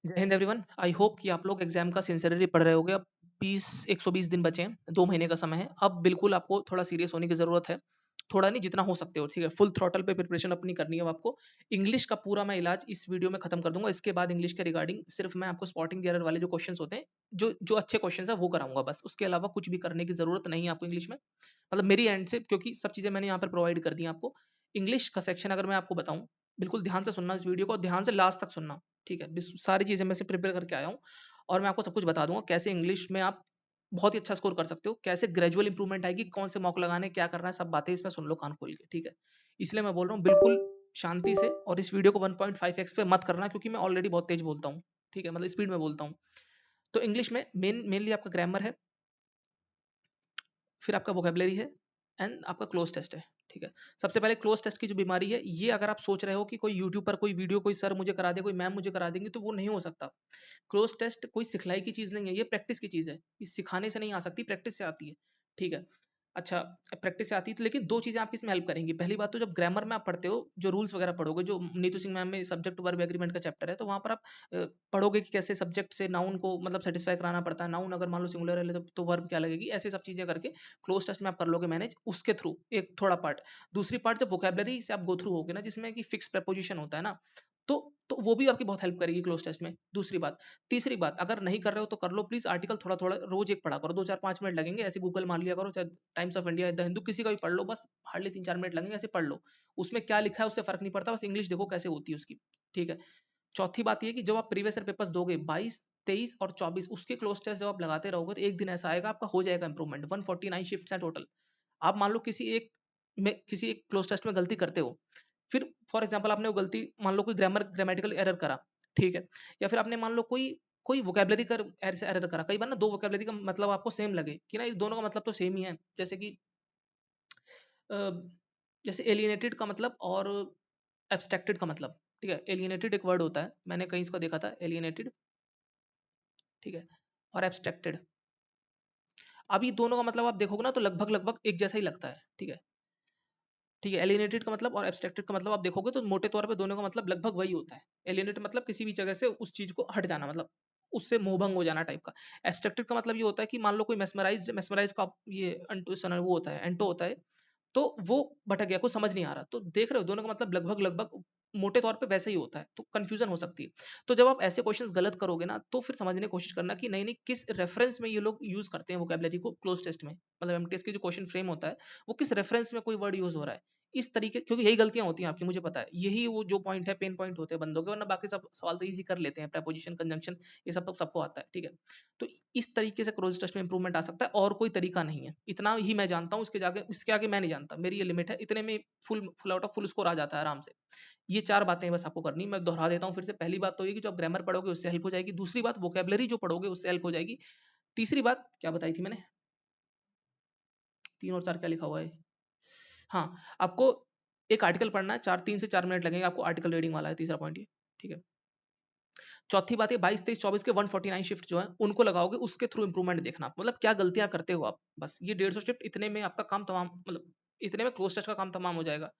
जय Hind everyone. I hope कि आप लोग एग्जाम का सिंसियरली पढ़ रहे होगे। अब 120 दिन बचे हैं, 2 महीने का समय है। अब बिल्कुल आपको थोड़ा सीरियस होने की जरूरत है। थोड़ा नहीं, जितना हो सकते हो, ठीक है। फुल थ्रॉटल पे प्रिपरेशन अपनी करनी है अब आपको। इंग्लिश का पूरा मैं इलाज इस वीडियो में खत्म कर दूंगा। इसके बाद इंग्लिश के रिगार्डिंग सिर्फ मैं आपको स्पॉटिंग द एरर वाले जो क्वेश्चंस होते हैं, जो जो अच्छे क्वेश्चंस है वो कराऊंगा बस। उसके अलावा कुछ भी करने की जरूरत नहीं है आपको इंग्लिश में, मतलब मेरी एंड से, क्योंकि सब चीजें मैंने यहाँ पर प्रोवाइड कर दी हैं आपको। इंग्लिश का सेक्शन अगर मैं आपको बताऊं, बिल्कुल ध्यान से सुनना इस वीडियो को, ध्यान से लास्ट तक सुनना, ठीक है। सारी चीजें मैं से प्रिपेयर करके आया हूँ और मैं आपको सब कुछ बता दूंगा कैसे इंग्लिश में आप बहुत ही अच्छा स्कोर कर सकते हो, कैसे ग्रेजुअल इंप्रूवमेंट आएगी, कौन से मॉक लगाने, क्या करना है, सब बातें इसमें सुन लो कान खोल के, ठीक है। इसलिए मैं बोल रहा हूँ बिल्कुल शांति से। और इस वीडियो को 1.5x पे मत करना, क्योंकि मैं ऑलरेडी बहुत तेज बोलता हूँ, ठीक है, मतलब स्पीड में बोलता हूँ। तो इंग्लिश में मेनली आपका ग्रामर है, फिर आपका वोकेबलरी है, एंड आपका क्लोज टेस्ट है, ठीक है। सबसे पहले क्लोज टेस्ट की जो बीमारी है, ये अगर आप सोच रहे हो कि कोई यूट्यूब पर कोई वीडियो, कोई सर मुझे करा दे, कोई मैम मुझे करा देंगे, तो वो नहीं हो सकता। क्लोज टेस्ट कोई सिखलाई की चीज नहीं है, ये प्रैक्टिस की चीज है। ये सिखाने से नहीं आ सकती, प्रैक्टिस से आती है, ठीक है। अच्छा, प्रैक्टिस से आती है तो, लेकिन दो चीजें आपकी इसमें हेल्प करेंगी। पहली बात तो, जब ग्रामर में आप पढ़ते हो, जो रूल्स वगैरह पढ़ोगे, जो नीतू सिंह मैम में सब्जेक्ट वर्ब एग्रीमेंट का चैप्टर है, तो वहां पर आप पढ़ोगे कि कैसे सब्जेक्ट से नाउन को मतलब सेटिस्फाई कराना पड़ता है। नाउन अगर मान लो सिंगुलर है तो वर्ब क्या लगेगी, ऐसे सब चीजें करके क्लोज टेस्ट में आप कर लोगे मैनेज, उसके थ्रू एक थोड़ा पार्ट। दूसरी पार्ट जब वोकेबलरी से आप गो थ्रू होगे ना, जिसमें कि फिक्स प्रपोजिशन होता है ना, तो वो भी आपकी बहुत हेल्प करेगी क्लोज टेस्ट में। दूसरी बात, तीसरी बात, अगर नहीं कर रहे हो तो कर लो प्लीज, आर्टिकल थोड़ा थोड़ा रोज एक पढ़ा करो, 2 4 5 मिनट लगेंगे, ऐसे गूगल मान लिया करो, चाहे times of India, the Hindu, किसी का भी पढ़ लो, बस हार्डली 3 4 मिनट लगेंगे, ऐसे पढ़ लो। उसमें क्या लिखा है उससे फर्क नहीं पड़ता, बस इंग्लिश देखो कैसे होती है उसकी, ठीक है। चौथी बात ये कि जब आप प्रीवियस ईयर पेपर्स दोगे 22 23 और 24, उसके क्लोज टेस्ट जब आप लगाते रहोगे, तो एक दिन ऐसा आएगा आपका हो जाएगा इंप्रूवमेंट। 149 शिफ्ट है टोटल। आप मान लो किसी एक क्लोज टेस्ट में गलती करते हो, फिर फॉर एग्जांपल आपने वो गलती, मान लो कोई ग्रामेटिकल एरर करा, ठीक है, या फिर आपने मान लो कोई कोई वोकेबलरी का एरर करा। कई बार ना दो वोकेबलरी का मतलब आपको सेम लगे कि ना, ये दोनों का मतलब तो सेम ही है, जैसे कि अ, जैसे एलियनेटेड का मतलब और एब्स्ट्रैक्टेड का मतलब, ठीक है। एलियनेटेड एक वर्ड होता है, मैंने कहीं इसको देखा था, एलियनेटेड, ठीक है, और एब्स्ट्रैक्टेड। अब ये दोनों का मतलब आप देखोगे ना, तो लगभग लगभग एक जैसा ही लगता है, ठीक है। ठीक है, एलियनेटेड का मतलब और एब्स्ट्रैक्टेड का मतलब आप देखोगे तो मोटे तौर पे दोनों का मतलब लगभग वही होता है। एलियनेटेड मतलब किसी भी जगह से उस चीज को हट जाना, मतलब उससे मोहभंग हो जाना टाइप का। एब्स्ट्रैक्टेड का मतलब ये होता है कि मान लो कोई मेस्मराइज का ये वो होता है, एंटो होता है, तो वो भटक गया, कुछ समझ नहीं आ रहा। तो देख रहे हो, दोनों का मतलब लगभग लगभग मोटे तौर पे वैसे ही होता है, तो कंफ्यूजन हो सकती है। तो जब आप ऐसे क्वेश्चंस गलत करोगे ना, तो फिर समझने की कोशिश करना कि नहीं नहीं, किस रेफरेंस में ये लोग यूज करते हैं वोकेबलरी को क्लोज टेस्ट में, मतलब एमटीएस के जो क्वेश्चन फ्रेम होता है, वो किस रेफरेंस में कोई वर्ड यूज हो रहा है, इस तरीके, क्योंकि यही गलतियां होती हैं आपकी, मुझे पता है। यही वो जो पॉइंट है, पेन पॉइंट होते हैं बंदों के, वरना बाकी सब सवाल तो इजी कर लेते हैं, प्रपोजिशन, कंजंक्शन, ये सब तो सबको आता है, ठीक है। तो इस तरीके से क्लोज टेस्ट में इंप्रूवमेंट आ सकता है, और कोई तरीका नहीं है। इतना ही मैं जानता हूँ, इसके आगे मैं नहीं जानता, मेरी ये लिमिट है, इतने में full out of full score आ जाता है आराम से। ये 4 बातें बस आपको करनी, मैं दोहरा देता हूँ फिर से। पहली बात तो ये कि जो आप ग्रामर पढ़ोगे उससे हेल्प हो जाएगी। दूसरी बात, वोकेबलरी जो पढ़ोगे उससे हेल्प हो जाएगी। तीसरी बात क्या बताई थी मैंने, 3 और 4 क्या लिखा हुआ है, हाँ, आपको एक आर्टिकल पढ़ना है, 3 से 4 मिनट लगेंगे आपको, आर्टिकल रीडिंग वाला है तीसरा पॉइंट ये, ठीक है। चौथी बात है, 22 23 24 के 149 शिफ्ट जो है उनको लगाओगे, उसके थ्रू इंप्रूवमेंट देखना आप, मतलब क्या गलतियां करते हो आप, बस ये 150 शिफ्ट, इतने में आपका काम तमाम, मतलब इतने में क्लोज टेस्ट का काम तमाम हो जाएगा।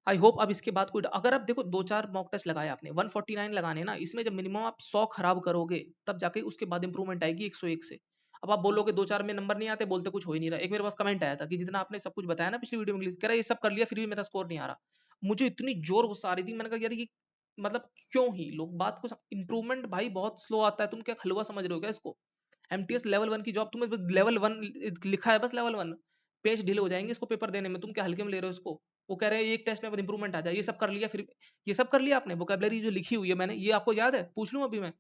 आई होप अब इसके बाद कोई, अगर आप देखो 2 4 मॉक टेस्ट लगाए आपने, 149 लगाने ना, इसमें जब मिनिमम आप 100 खराब करोगे, तब जाके उसके बाद इंप्रूवमेंट आएगी 101 से। अब आप बोलोगे 2 4 में नंबर नहीं आते, बोलते कुछ हो ही नहीं रहा। एक मेरे पास कमेंट आया था कि जितना आपने सब कुछ बताया ना पिछली वीडियो में, कह रहा ये सब कर लिया फिर भी मेरा स्कोर नहीं आ रहा। मुझे इतनी जोर गुस्सा आ रही थी, मैंने कहा यार ये मतलब क्यों ही लोग बात को, इंप्रूवमेंट भाई बहुत स्लो आता है, तुम क्या हलवा समझ रहे हो क्या इसको। एमटीएस लेवल 1 की जॉब, तुम्हें लेवल 1 लिखा है, बस लेवल 1, पेज ढीले हो जाएंगे इसको पेपर देने में, तुम क्या हल्के में ले रहे हो इसको। वो कह रहे हैं एक टेस्ट में इंप्रूवमेंट आ जाए, ये सब कर लिया फिर, ये सब कर लिया आपने, वोकेबलरी जो लिखी हुई है मैंने, ये आपको याद है, पूछ लूं अभी मैं।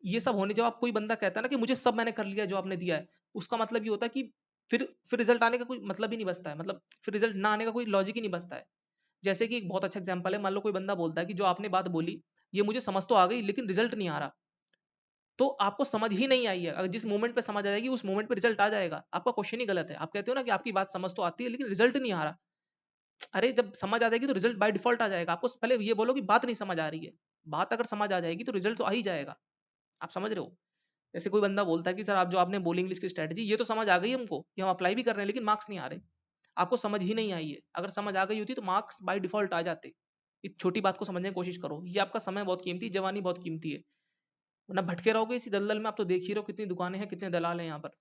ये सब होने, जब आप कोई बंदा कहता है ना कि मुझे सब मैंने कर लिया जो आपने दिया है, उसका मतलब ये होता है कि फिर रिजल्ट आने का कोई मतलब ही नहीं बचता है, मतलब फिर रिजल्ट ना आने का कोई लॉजिक ही नहीं बचता है। जैसे कि एक बहुत अच्छा एग्जांपल है, मान लो कोई बंदा बोलता है कि जो आपने बात बोली, ये मुझे समझ तो आ गई लेकिन रिजल्ट नहीं आ रहा, तो आपको समझ ही नहीं आई है। अगर जिस मोमेंट पे समझ आ जाएगी, उस मोमेंट पे रिजल्ट आ जाएगा। आपका क्वेश्चन ही गलत है। आप कहते हो ना कि आपकी बात समझ तो आती है लेकिन रिजल्ट नहीं आ रहा। अरे जब समझ आ जाएगी तो रिजल्ट बाय डिफॉल्ट आ जाएगा। आपको पहले ये बोलो कि बात नहीं समझ आ रही है। बात अगर समझ आ जाएगी तो रिजल्ट तो आ ही जाएगा। आप समझ रहे हो। जैसे कोई बंदा बोलता है कि सर आप जो आपने बोली इंग्लिश की स्ट्रेटजी, ये तो समझ आ गई हमको, ये हम अप्लाई भी कर रहे हैं, लेकिन मार्क्स नहीं आ रहे। आपको समझ ही नहीं आई है। अगर समझ आ गई होती तो मार्क्स बाय डिफॉल्ट आ जाते। इस छोटी बात को समझने की कोशिश करो। ये आपका समय बहुत कीमती, जवानी बहुत कीमती है। वरना भटके रहोगे इसी दलदल में। आप तो देख ही रहो कितनी दुकानें हैं, कितने दलाल हैं यहाँ पर।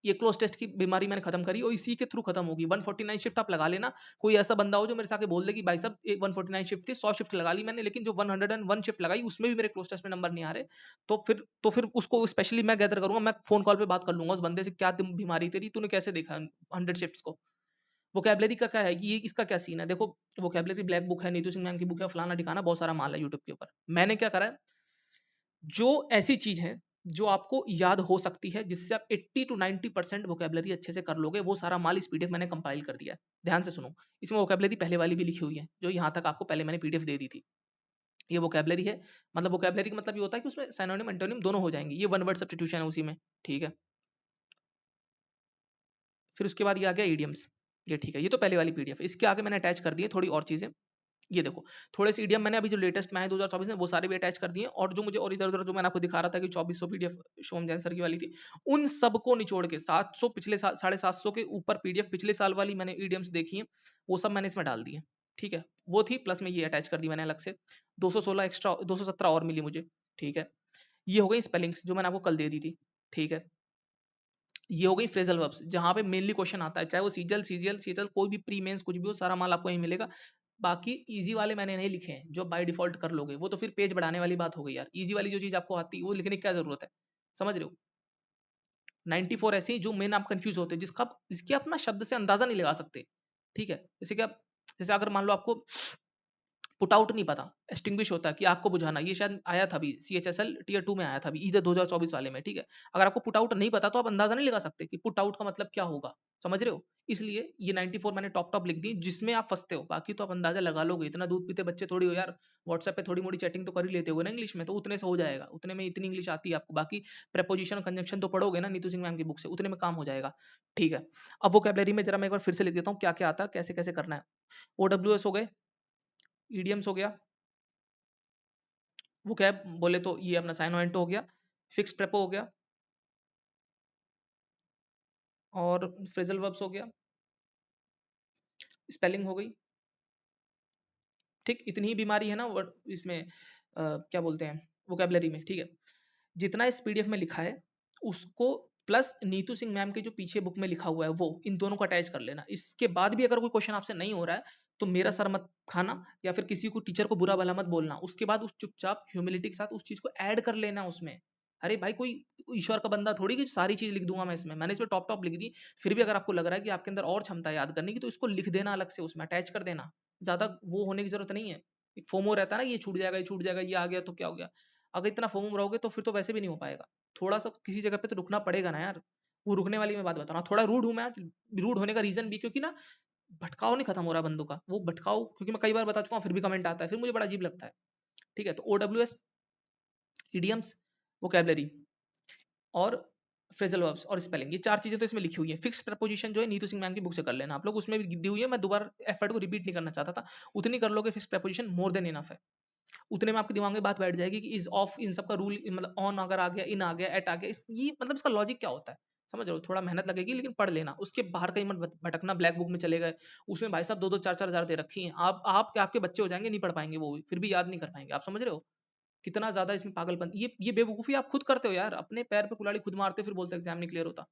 ये क्लोज टेस्ट की बीमारी मैंने खत्म करी और इसी के थ्रू खत्म होगी। 149 शिफ्ट आप लगा लेना। कोई ऐसा बंदा हो जो मेरे से आके बोल दे कि भाई साहब एक 149 शिफ्ट थी, 100 शिफ्ट लगा ली मैंने, लेकिन जो 101 शिफ्ट लगाई उसमें भी मेरे क्लोज टेस्ट में नंबर नहीं आ रहे, तो फिर उसको स्पेशली मैं गैदर करूंगा, मैं फोन कॉल पे बात कर लूंगा उस बंदे से, क्या बीमारी तेरी, तूने कैसे देखा 100 शिफ्ट को। वोकेबलरी का क्या है कि ये इसका क्या सीन है, देखो वोकेबलरी ब्लैक बुक है, नीतू सिंह मैम की बुक है, फलाना ठिकाना बहुत सारा माल है यूट्यूब के ऊपर। मैंने क्या करा है, जो ऐसी चीज है जो आपको याद हो सकती है, जिससे आप 80 टू 90% वोकेबलरी अच्छे से कर लोगे, वो सारा माल इस पीडीएफ मैंने कंपाइल कर दिया है। ध्यान से सुनो, इसमें वोकेबलरी पहले वाली भी लिखी हुई है, जो यहाँ तक आपको पहले मैंने पीडीएफ दे दी थी। ये वोकेबलरी है, मतलब वोकेबलरी का मतलब ये होता है कि उसमें सिनोनिम एंटोनिम दोनों हो जाएंगे, ये वन वर्ड सब्स्टिट्यूशन है उसी में, ठीक है। फिर उसके बाद ये आ गया ईडियम्स, ये ठीक है, ये तो पहले वाली पीडीएफ है। इसके आगे मैंने अटैच कर दिए थोड़ी और चीजें, ये देखो थोड़े से इडियम मैंने अभी जो लेटेस्ट में आए 2024 में वो सारे भी अटैच कर दिए, और जो मुझे और इधर उधर जो मैंने आपको दिखा रहा था कि 2400 पीडीएफ शोम जैन सर की वाली थी, उन सबको निचोड़ के 700 पिछले 750 के ऊपर पीडीएफ पिछले साल वाली मैंने ईडियम्स देखी है, वो सब मैंने इसमें डाल दिए, ठीक है। वो थी प्लस में ये अटैच कर दी मैंने अलग से, 216 एक्स्ट्रा 217 और मिली मुझे, ठीक है। ये हो गई स्पेलिंग्स जो मैंने आपको कल दे दी थी, ठीक है। ये हो गई फ्रेजल वर्ब्स, जहां पे मेनली क्वेश्चन आता है, चाहे वो सीजल सीजीएल सीजल कोई भी प्री मेंस कुछ भी हो, सारा माल आपको यहीं मिलेगा। बाकी इजी वाले मैंने नहीं लिखे हैं जो बाय डिफॉल्ट कर लोगे, वो तो फिर पेज बढ़ाने वाली बात हो गई यार। इजी वाली जो चीज आपको आती है वो लिखने की क्या जरूरत है, समझ रहे हो। 94 ऐसी जो मेन आप कंफ्यूज होते हैं, जिसके अपना शब्द से अंदाजा नहीं लगा सकते, ठीक है। जैसे कि आप, जैसे अगर मान लो आपको पुट आउट नहीं पता, एक्सटिंग्विश होता है कि आग को बुझाना, ये शायद आया था अभी सीएचएसएल टीयर 2 में आया था अभी इधर 2024 वाले में, ठीक है। अगर आपको पुट आउट नहीं पता तो आप अंदाजा नहीं लगा सकते कि पुट आउट का मतलब क्या होगा, समझ रहे हो। इसलिए ये 94 मैंने टॉप टॉप लिख दी जिसमें आप फंसते हो, बाकी तो आप अंदाजा लगा लोगे, इतना दूध पीते बच्चे थोड़ी हो यार। व्हाट्सएप पे थोड़ी मोड़ी चैटिंग तो कर ही लेते हो ना इंग्लिश में, तो उतने से हो जाएगा, उतने में इतनी इंग्लिश आती है आपको, बाकी प्रपोजिशन कंजंक्शन तो पढ़ोगे ना नीतू सिंह मैम की बुक से, उतने में काम हो जाएगा, ठीक है। अब वो कैबलरी में जरा मैं एक बार फिर से लिख देता हूँ क्या क्या आता है, कैसे कैसे करना है। ओडब्ल्यू हो गए, ईडीएम्स हो गया, वो कैब बोले तो ये अपना साइनोएंटो हो गया, फिक्स प्रेपो हो गया, और फ्रेजल वर्ब्स हो गया, स्पेलिंग हो गई, ठीक। इतनी ही बीमारी है ना इसमें क्या बोलते हैं वोकेबलरी में, ठीक है। जितना इस पीडीएफ में लिखा है उसको प्लस नीतू सिंह मैम के जो पीछे बुक में लिखा हुआ है वो, इन दोनों को अटैच कर लेना। इसके बाद भी अगर कोई क्वेश्चन आपसे नहीं हो रहा है तो मेरा सर मत खाना, या फिर किसी को टीचर को बुरा भला मत बोलना, उसके बाद उस चुपचाप ह्यूमिलिटी के साथ उस चीज को ऐड कर लेना उसमें। अरे भाई कोई ईश्वर का बंदा थोड़ी कि सारी चीज लिख दूंगा मैं इसमें, मैंने इसमें टॉप टॉप लिख दी। फिर भी अगर आपको लग रहा है कि आपके अंदर और क्षमता है याद करने की, तो इसको लिख देना अलग से, उसमें अटैच कर देना, ज्यादा वो होने की जरूरत नहीं है। एक फोमो रहता है ना, ये छूट जाएगा ये छूट जाएगा, ये आ गया तो क्या हो गया। अगर इतना फोमो रहोगे तो फिर तो वैसे भी नहीं हो पाएगा। थोड़ा सा किसी जगह पे तो रुकना पड़ेगा ना यार। वो रुकने वाली मैं बात बता रहा हूँ, थोड़ा रूड हूँ मैं आज। रूड होने का रीजन भी क्योंकि ना भटकाव नहीं खत्म हो रहा बंदों का, वो भटकाव क्योंकि मैं कई बार बता चुका हूँ फिर भी कमेंट आता है, फिर मुझे बड़ा अजीब लगता है, ठीक है। तो OWS, इडियम्स, वोकेबलरी और फ्रेजल वर्ब्स और स्पेलिंग, ये चार चीजें तो इसमें लिखी हुई है। फिक्स प्रपोजिशन जो है नीतू सिंह मैम की बुक से कर लेना आप लोग, उसमें भी दी हुई है, मैं दोबारा एफर्ट को रिपीट नहीं करना चाहता था। उतनी कर लोगे fix preposition more than enough है। उतने में आपके दिमाग में बात बैठ जाएगी कि इज ऑफ इन सब का रूल, मतलब ऑन अगर आ गया, इन आ गया, एट आ गया, ये मतलब इसका लॉजिक क्या होता है, समझ रहे हो। थोड़ा मेहनत लगेगी लेकिन पढ़ लेना, उसके बाहर कहीं मत भटकना। ब्लैक बुक में चले गए, उसमें भाई साहब 2-2 4-4 हजार दे रखी हैं, आप क्या आपके बच्चे हो जाएंगे नहीं पढ़ पाएंगे, वो भी फिर भी याद नहीं कर पाएंगे, आप समझ रहे हो कितना ज्यादा इसमें पागलपन। ये बेवकूफी आप खुद करते हो यार, अपने पैर पे कुल्हाड़ी खुद मारते हो फिर बोलते एग्जाम नहीं क्लियर होता।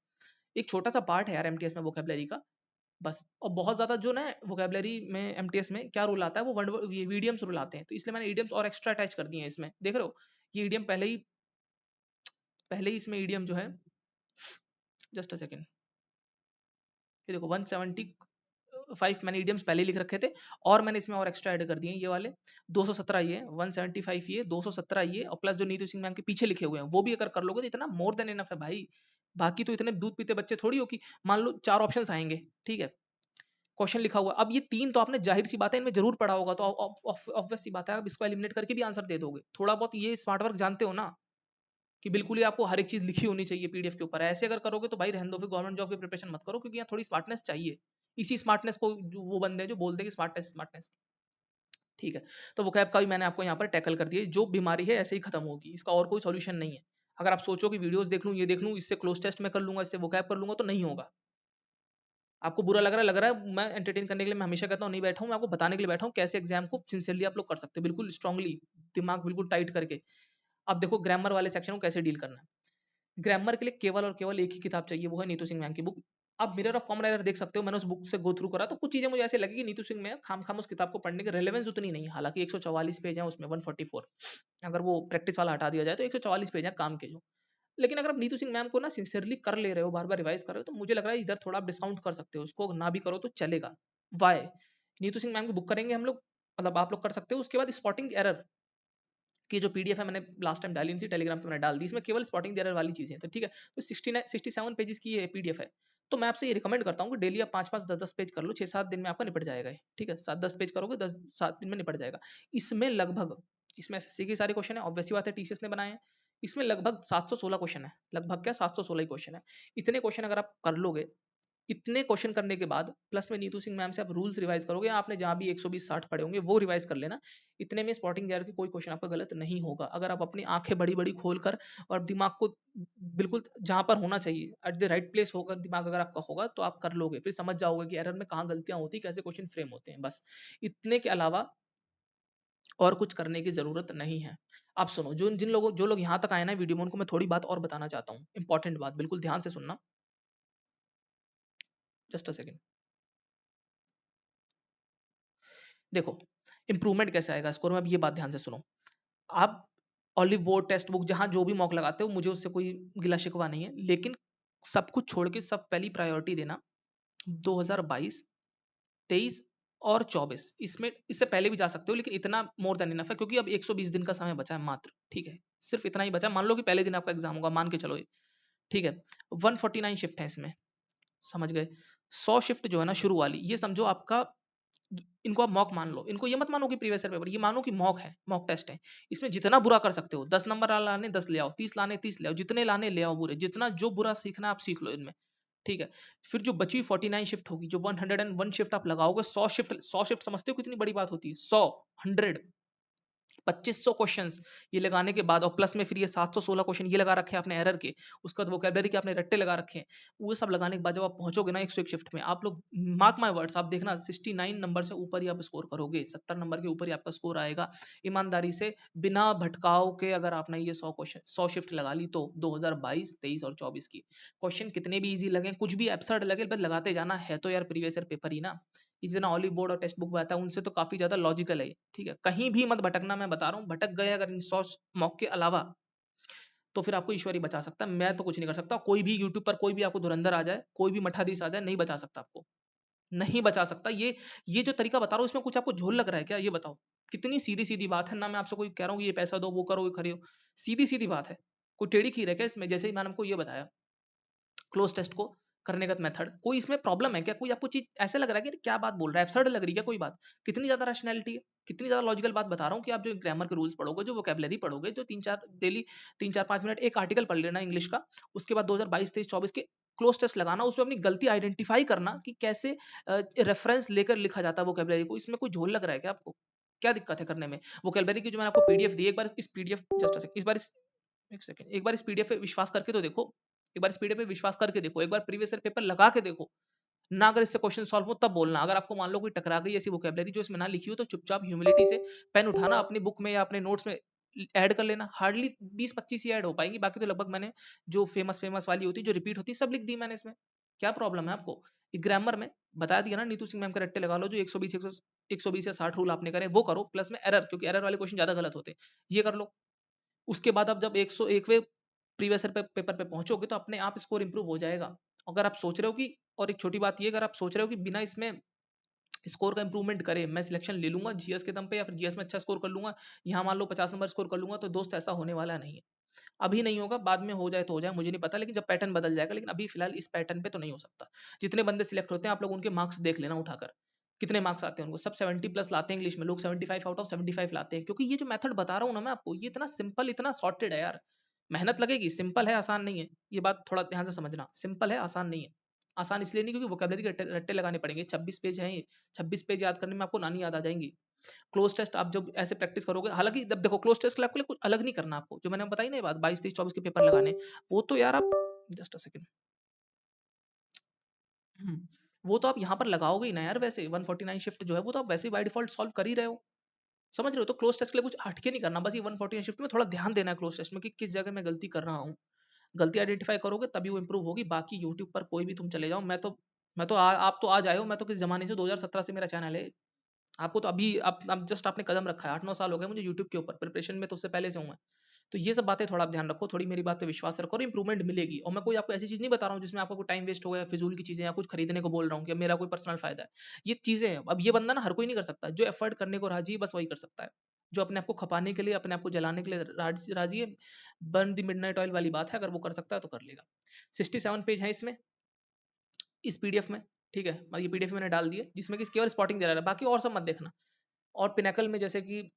एक छोटा सा पार्ट है यार एमटीएस में वोकेबलरी का, बस। और बहुत ज्यादा जो ना वोकेबलरी में एमटीएस में क्या रूल आता है, वो वर्ड ये ईडियम्स रूल आते हैं, तो इसलिए मैंने ईडियम्स और एक्स्ट्रा अटैच कर दिए हैं इसमें, देख रहे हो। ये ईडियम पहले ही इसमें ईडियम जो है, जस्ट अ सेकंड, ये देखो 175 मैंने ईडियम्स पहले ही लिख रखे थे, और मैंने इसमें और एक्स्ट्रा ऐड कर दिए हैं ये वाले 217, ये 175, ये 217, ये और प्लस जो नीतू सिंह मैम के पीछे लिखे हुए हैं वो भी अगर कर लोगे तो इतना मोर देन इनफ है भाई। बाकी तो इतने दूध पीते बच्चे थोड़ी हो कि मान लो 4 ऑप्शंस आएंगे, ठीक है, क्वेश्चन लिखा हुआ, अब ये 3 तो आपने जाहिर सी बात है इनमें जरूर पढ़ा होगा, तो ऑब्वियस सी बात है आप इसको एलिमिनेट करके भी आंसर दे दोगे। थोड़ा बहुत ये स्मार्ट वर्क जानते हो ना, कि बिल्कुल ही आपको हर एक चीज लिखी होनी चाहिए पीडीएफ के ऊपर। ऐसे अगर करोगे तो भाई रहने दो, फिर गवर्नमेंट जॉब की प्रिपरेशन मत करो, क्योंकि यहाँ थोड़ी स्मार्टनेस चाहिए। इसी स्मार्टनेस को जो वो बंदे हैं जो बोलते हैं कि स्मार्टनेस स्मार्टनेस, ठीक है। तो वो कैब का भी मैंने आपको यहाँ पर टैकल कर दिया, जो बीमारी है ऐसे ही खत्म होगी, इसका और कोई सोल्यूशन नहीं है। अगर आप सोचो कि वीडियोस देख लूँ, ये देख लूँ, इससे क्लोज टेस्ट में कर लूंगा, इससे वो कैब कर लूंगा, तो नहीं होगा। आपको बुरा लग रहा है, मैं एंटरटेन करने के लिए मैं हमेशा कहता हूँ नहीं बैठा हूँ, मैं आपको बताने के लिए बैठा हूँ कैसे एग्जाम को सिंसियरली आप लोग कर सकते हो, बिल्कुल स्ट्रांगली, दिमाग बिल्कुल टाइट करके। अब देखो ग्रामर वाले सेक्शन को कैसे डील करना है। ग्रामर के लिए केवल और केवल एक ही किताब चाहिए, वो है नीतू सिंह मैम की बुक। आप मिरर ऑफ कॉमन एरर देख सकते हो, मैंने उस बुक से गो थ्रू करा तो कुछ चीजें मुझे ऐसे लगी कि नीतू सिंह में खाम खाम उस किताब को पढ़ने की रेलेवेंस उतनी नहीं है। हालांकि 144 पेज है उसमें, 144, अगर वो प्रैक्टिस वाला हटा दिया जाए तो 144 पेज है काम के जो। लेकिन अगर आप नीतू सिंह मैम को ना सिंसियरली कर ले रहे हो, बार बार रिवाइज कर रहे हो, तो मुझे लग रहा है इधर थोड़ा आप डिस्काउंट कर सकते हो उसको, ना भी करो तो चलेगा। वाई, नीतू सिंह मैम की बुक करेंगे हम लोग, मतलब आप लोग कर सकते हो। उसके बाद स्पॉटिंग एरर की जो पीडीएफ है, मैंने लास्ट टाइम डाली थी टेलीग्राम पे, मैंने डाल दी, इसमें केवल स्पॉटिंग एरर वाली चीजें हैं, तो ठीक है। तो 67 पेजेस की ये पीडीएफ है। तो मैं आपसे ये रिकमेंड करता हूँ कि डेली आप 5-5, 10-10 पेज कर लो, 6-7 दिन में आपका निपट जाएगा ये, ठीक है। 7-10 पेज करोगे, 10-7 दिन में निपट जाएगा। इसमें लगभग, इसमें एसएससी के सारे क्वेश्चन है, ऑब्वियसली बात है टीसीएस ने बनाए हैं। इसमें लगभग 716 क्वेश्चन है, लगभग क्या 716 ही क्वेश्चन है। इतने क्वेश्चन अगर आप कर लोगे, इतने क्वेश्चन करने के बाद प्लस में नीतू सिंह मैम से आप रूल्स रिवाइज करोगे, आपने जहां भी 120-60 पढ़े होंगे वो रिवाइज कर लेना। इतने में स्पॉटिंग एरर की कोई क्वेश्चन आपका गलत नहीं होगा, अगर आप अपनी आंखें बड़ी बड़ी खोल कर और दिमाग को बिल्कुल जहां पर होना चाहिए, एट द राइट प्लेस होकर दिमाग अगर आपका होगा, तो आप कर लोगे, फिर समझ जाओगे कि एरर में कहाँ गलतियां होती, कैसे क्वेश्चन फ्रेम होते हैं, बस। इतने के अलावा और कुछ करने की जरूरत नहीं है। आप सुनो, जो लोग यहाँ तक आए ना वीडियो में, उनको मैं थोड़ी बात और बताना चाहता हूँ, इंपॉर्टेंट बात, बिल्कुल ध्यान से सुनना। Just a second. देखो, इंप्रूवमेंट कैसे आएगा स्कोर में, अब ये बात ध्यान से सुनो। आप ऑलिव बोर्ड टेक्स्ट बुक जहां जो भी मॉक लगाते हो, मुझे उससे कोई गिला शिकवा नहीं है, लेकिन सब कुछ छोड़ के सब पहली प्रायोरिटी देना 2022, 23 और 24। इसमें इससे पहले भी जा सकते हो, लेकिन इतना मोर देन इनफ है, क्योंकि अब 120 दिन का समय बचा है मात्र, ठीक है। सिर्फ इतना ही बचा, मान लो कि पहले दिन आपका एग्जाम होगा, मान के चलो ये, ठीक है। 149 शिफ्ट है इसमें, समझ गए। 100 शिफ्ट जो है ना शुरू वाली, ये समझो आपका, इनको आप मॉक मान लो, इनको ये मत मानो कि प्रीवियस ईयर पेपर, ये मानो कि मॉक है, मॉक टेस्ट है। इसमें जितना बुरा कर सकते हो, 10 नंबर लाने 10 ले आओ, 30 लाने 30 ले आओ, जितने लाने ले आओ बुरे, जितना जो बुरा सीखना आप सीख लो इनमें, ठीक है। फिर जो बची 49 शिफ्ट होगी, जो 101 शिफ्ट आप लगाओगे, 100 शिफ्ट समझते हो कितनी बड़ी बात होती है, 100, 100, 2500 क्वेश्चंस ये लगाने के बाद, और प्लस में फिर ये 716 क्वेश्चन ये लगा रखे हैं आपने एरर के, उसके बाद वोकैबुलरी के आपने रट्टे लगा रखे हैं। वो सब लगाने के बाद जब आप पहुंचोगे ना 101 शिफ्ट में, आप लोग मार्क माय वर्ड्स, आप देखना 69 नंबर से ऊपर ही आप स्कोर करोगे, 70 नंबर के ऊपर ही आपका स्कोर आएगा। ईमानदारी से बिना भटकाव के अगर आपने ये 100 शिफ्ट लगा ली, तो 2022, 23 और 24 की क्वेश्चन कितने भी इजी लगे, कुछ भी एब्सर्ड लगे, बस लगाते जाना है, तो यार प्रीवियस ईयर पेपर ही ना। जितना ऑलिव बोर्ड और टेक्स्ट बुक में आता है, उनसे तो काफी ज्यादा लॉजिकल है, ठीक है। कहीं भी मत भटकना, मैं बता रहा हूँ, भटक गए अगर इन 100 मॉक के अलावा, तो फिर आपको ईश्वर ही बचा सकता है, मैं तो कुछ नहीं कर सकता। कोई भी यूट्यूब पर कोई भी आपको धुरंधर आ जाए, कोई भी मठाधीश आ जाए, नहीं बचा सकता आपको, नहीं बचा सकता। ये जो तरीका बता रहा हूँ, इसमें कुछ आपको झोल लग रहा है क्या, ये बताओ। कितनी सीधी सीधी बात है ना, मैं आपसे कोई कह रहा हूँ ये पैसा दो, वो करो, वो खरीदो, सीधी सीधी बात है। कोई टेढ़ी खीर है क्या इसमें, जैसे ही मैंने आपको ये बताया क्लोज टेस्ट को करने का मेथड, कोई इसमें प्रॉब्लम है क्या, कोई आपको चीज ऐसे लग रहा है कि क्या बात बोल रहा है, एब्सर्ड लग रही है क्या कोई बात। कितनी ज्यादा रैशनैलिटी है, कितनी ज्यादा लॉजिकल बात बता रहा हूँ, कि आप जो ग्रामर के रूल्स पढ़ोगे, जो वोकैबुलरी पढ़ोगे, जो 3-4 डेली 3-4-5 मिनट एक आर्टिकल पढ़ लेना इंग्लिश का, उसके बाद 2022, 23, 24 के क्लोज टेस्ट लगाना, उसमें अपनी गलती आइडेंटिफाई करना कि कैसे रेफरेंस लेकर लिखा जाता है वोकैबुलरी को। इसमें कोई झोल लग रहा है क्या आपको, क्या दिक्कत है करने में। वोकैबुलरी की जो मैंने आपको पीडीएफ दी है, एक बार इस पीडीएफ, जस्ट इस बार इस एक सेकंड, एक बार इस पीडीएफ पे विश्वास करके तो देखो, एक बार इस पीडीएफ पे विश्वास करके देखो, एक बार प्रीवियस ईयर पेपर लगा के देखो ना। अगर इससे क्वेश्चन सॉल्व हो तब बोलना, अगर आपको मान लो कोई टकरा गई ऐसी वोकैबुलरी जो इसमें ना लिखी हो, तो चुपचाप ह्यूमिलिटी से पेन उठाना, अपनी बुक में या अपने नोट्स में ऐड कर लेना। हार्डली 20-25 ही ऐड हो पाएंगी, बाकी तो लगभग मैंने जो फेमस फेमस वाली होती, जो रिपीट होती, सब लिख दी मैंने इसमें। क्या प्रॉब्लम है आपको, ग्रामर में बता दिया ना, नीतू सिंह मैम के रट्टे लगा लो, जो 120 या 60 रूल आपने करे वो करो, प्लस में एरर, क्योंकि एरर वाले क्वेश्चन ज्यादा गलत होते हैं, ये कर लो। उसके बाद आप जब 101वें प्रीवियस ईयर पेपर पे पहुंचोगे, तो अपने आप स्कोर इंप्रूव हो जाएगा। अगर आप सोच रहे हो कि, और एक छोटी बात ये, अगर आप सोच रहे हो कि बिना इसमें स्कोर का इंप्रूवमेंट करे मैं सिलेक्शन ले लूंगा जीएस के दम पे, या फिर जीएस में अच्छा स्कोर कर लूंगा, यहाँ मान लो 50 नंबर स्कोर कर लूंगा, तो दोस्त ऐसा होने वाला नहीं है। अभी नहीं होगा, बाद में हो जाए तो हो जाए, मुझे नहीं पता, लेकिन जब पैटर्न बदल जाएगा, लेकिन अभी फिलहाल इस पैटर्न पे तो नहीं हो सकता। जितने बंदे सिलेक्ट होते हैं, आप लोग उनके मार्क्स देख लेना उठाकर, कितने मार्क्स आते हैं उनको, सब 70 प्लस लाते हैं इंग्लिश में, लोग 75 आउट ऑफ 75 लाते हैं, क्योंकि ये जो मेथड बता रहा हूँ ना मैं आपको, ये इतना सिंपल, इतना सॉर्टेड है यार। मेहनत लगेगी, सिंपल है, आसान नहीं है, ये बात थोड़ा ध्यान से समझना, सिंपल है, आसान नहीं है। आसान इसलिए नहीं क्योंकि वोकैबुलरी के रट्टे रट्टे लगाने पड़ेंगे, 26 पेज हैं ये, 26 पेज याद करने में आपको नानी याद आ जाएंगी। क्लोज टेस्ट आप जब ऐसे प्रैक्टिस करोगे, हालांकि जब देखो क्लोज टेस्ट के लिए आपको कुछ अलग नहीं करना, आपको जो मैंने बताई ना ये बात, 22, 23, 24 के पेपर लगाने, वो तो यार आप, जस्ट अ सेकंड, वो तो आप यहाँ पर लगाओगे ही ना यार, वैसे 149 शिफ्ट जो है वो तो आप वैसे बाय डिफॉल्ट सॉल्व कर ही रहे हो। समझ रहे हो? तो क्लोज टेस्ट के लिए कुछ हटके नहीं करना, बस ये 140 शिफ्ट में थोड़ा ध्यान देना है क्लोज टेस्ट में कि किस जगह मैं गलती कर रहा हूँ। गलती आइडेंटिफाई करोगे तभी वो इंप्रूव होगी। बाकी यूट्यूब पर कोई भी तुम चले जाओ, आप तो आज आए हो, मैं तो किस जमाने से 2017 से मेरा चैनल है। आपको तो अभी आप जस्ट आपने कदम रखा है, 8-9 साल हो गए मुझे यूट्यूब के ऊपर, प्रिपरेशन में तो उससे पहले से हूँ मैं। तो ये सब बातें थोड़ा आप ध्यान रखो, थोड़ी मेरी बात पे विश्वास रखो और इंप्रूवमेंट मिलेगी। और मैं कोई आपको ऐसी चीज़ नहीं बता रहा हूँ जिसमें आपका कोई टाइम वेस्ट हो गया, फिजूल की चीज़ें या कुछ खरीदने को बोल रहा हूँ कि मेरा कोई पर्सनल फायदा है। ये चीज़ें हैं, अब ये बंदा ना हर कोई नहीं कर सकता, जो एफर्ट करने को राजी है बस वही कर सकता है। जो अपने आप को खपाने के लिए, अपने आप को जलाने के लिए राजी है, बर्न द मिडनाइट ऑयल वाली बात है, अगर वो कर सकता है तो कर लेगा। 67 पेज है इसमें, इस पीडीएफ में, ठीक है। ये पीडीएफ मैंने डाल दिए जिसमें कि केवल स्पॉटिंग दे रहा है, बाकी और सब मत देखना। और पिनेकल में जैसे कि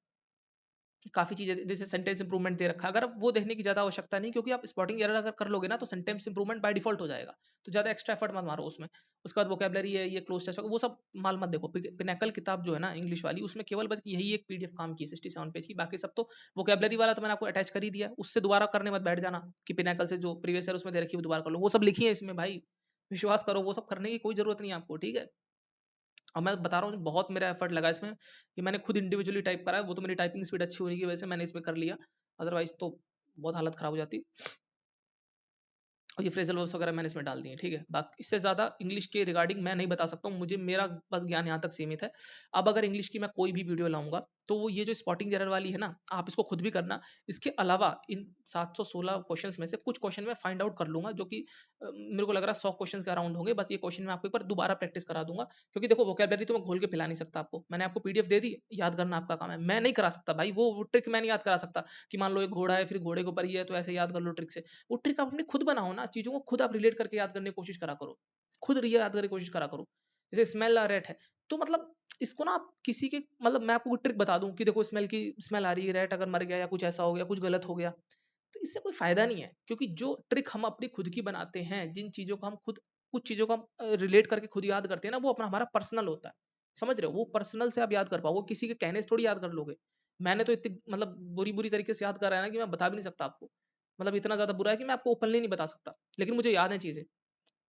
काफ़ी चीज़ें जैसे सेंटेंस इंप्रूवमेंट दे रखा है, अगर वो देखने की ज़्यादा आवश्यकता नहीं, क्योंकि आप स्पॉटिंग एरर अगर कर लोगे ना तो सेंटेंस इंप्रूवमेंट बाय डिफॉल्ट हो जाएगा। तो ज़्यादा एक्स्ट्रा एफर्ट मत मारो उसमें। उसके बाद वोकैबुलरी है, ये क्लोज टेस्ट वो सब माल मत देखो। पिनेकल किताब जो है ना इंग्लिश वाली, उसमें केवल बस यही एक पीडीएफ काम की है 67 पेज की, बाकी सब तो वोकैबुलरी वाला तो मैंने आपको अटैच कर ही दिया। उससे दोबारा करने मत बैठ जाना कि पिनेकल से जो प्रीवियस ईयर उसमें दे रखी है वो दोबारा कर लो, वो सब लिखी है इसमें भाई। विश्वास करो, वो सब करने की कोई जरूरत नहीं है आपको, ठीक है। और मैं बता रहा हूँ बहुत मेरा एफर्ट लगा इसमें, कि मैंने खुद इंडिविजुअली टाइप करा है। वो तो मेरी टाइपिंग स्पीड अच्छी होने की वजह से मैंने इसमें कर लिया, अदरवाइज तो बहुत हालत खराब हो जाती। और ये फ्रेजल वर्ब्स वगैरह मैंने इसमें डाल दिए, ठीक है। बाकी इससे ज़्यादा इंग्लिश के रिगार्डिंग मैं नहीं बता सकता हूँ, मुझे मेरा बस ज्ञान यहाँ तक सीमित है। अब अगर इंग्लिश की मैं कोई भी वीडियो लाऊंगा तो वो ये जो स्पॉटिंग एरर वाली है ना, आप इसको खुद भी करना। इसके अलावा इन 716 क्वेश्चंस में से कुछ क्वेश्चन मैं फाइंड आउट कर लूंगा, जो कि मेरे को लग रहा है 100 क्वेश्चन के अराउंड होंगे। बस ये क्वेश्चन मैं आपको एक बार दोबारा प्रैक्टिस करा दूंगा, क्योंकि देखो वोकैबुलरी तो मैं घोल के पिला नहीं सकता आपको। मैंने आपको पीडीएफ दे दी, याद करना आपका काम है, मैं नहीं करा सकता भाई। वो ट्रिक मैं नहीं याद करा सकता कि मान लो एक घोड़ा है, फिर घोड़े के ऊपर ये है तो ऐसे याद कर लो ट्रिक से। वो ट्रिक आप अपनी खुद बनाओ ना, चीज़ों को खुद आप रिलेट करके याद करने की कोशिश करा करो, खुद याद करने की कोशिश करा करो। जैसे स्मेल आ रेट है, तो मतलब इसको ना आप किसी के मतलब मैं आपको ट्रिक बता दूं कि देखो स्मेल की स्मेल आ रही है, रेट अगर मर गया या कुछ ऐसा हो गया, कुछ गलत हो गया, तो इससे कोई फायदा नहीं है। क्योंकि जो ट्रिक हम अपनी खुद की बनाते हैं, जिन चीजों को हम खुद, कुछ चीजों को हम रिलेट करके खुद याद करते हैं ना, वो अपना हमारा पर्सनल होता है। समझ रहे हो? वो पर्सनल से आप याद कर पाओगे, किसी के कहने से थोड़ी याद कर लोगे। मैंने तो इतनी मतलब बुरी बुरी तरीके से याद करा है ना कि मैं बता भी नहीं सकता आपको। मतलब इतना ज्यादा बुरा है कि मैं आपको ओपनली नहीं बता सकता, लेकिन मुझे याद है चीजें,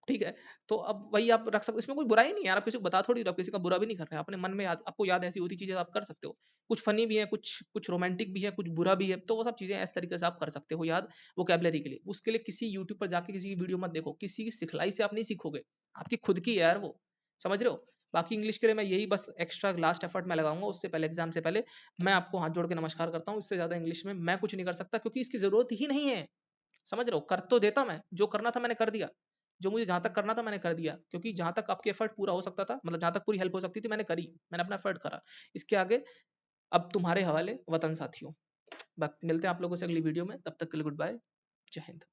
ठीक है। तो अब वही आप रख सकते, इसमें कोई बुराई नहीं है यार, आप किसी को बता थोड़ी रहे हो, आप किसी का बुरा भी नहीं कर रहे हैं, अपने मन में याद, आपको याद ऐसी होती चीजें आप कर सकते हो। कुछ फनी भी है, कुछ कुछ रोमांटिक भी है, कुछ बुरा भी है, तो वो सब चीजें इस तरीके से आप कर सकते हो याद, वोकैबुलरी के लिए। उसके लिए किसी यूट्यूब पर जाके किसी की वीडियो मत देखो, किसी की सिखलाई से आप नहीं सीखोगे, आपकी खुद की है यार वो। समझ रहे हो? बाकी इंग्लिश के लिए मैं यही बस एक्स्ट्रा लास्ट एफर्ट में लगाऊंगा, उससे पहले एग्जाम से पहले मैं आपको हाथ जोड़ के नमस्कार करता हूँ। इससे ज्यादा इंग्लिश में मैं कुछ नहीं कर सकता, क्योंकि इसकी जरूरत ही नहीं है। समझ रहे हो? कर तो देता मैं, जो करना था मैंने कर दिया, जो मुझे जहाँ तक करना था मैंने कर दिया, क्योंकि जहाँ तक आपकी एफर्ट पूरा हो सकता था, मतलब जहाँ तक पूरी हेल्प हो सकती थी मैंने करी, मैंने अपना एफर्ट करा। इसके आगे अब तुम्हारे हवाले वतन साथियों। मिलते हैं आप लोगों से अगली वीडियो में, तब तक के लिए गुड बाय, जय हिंद।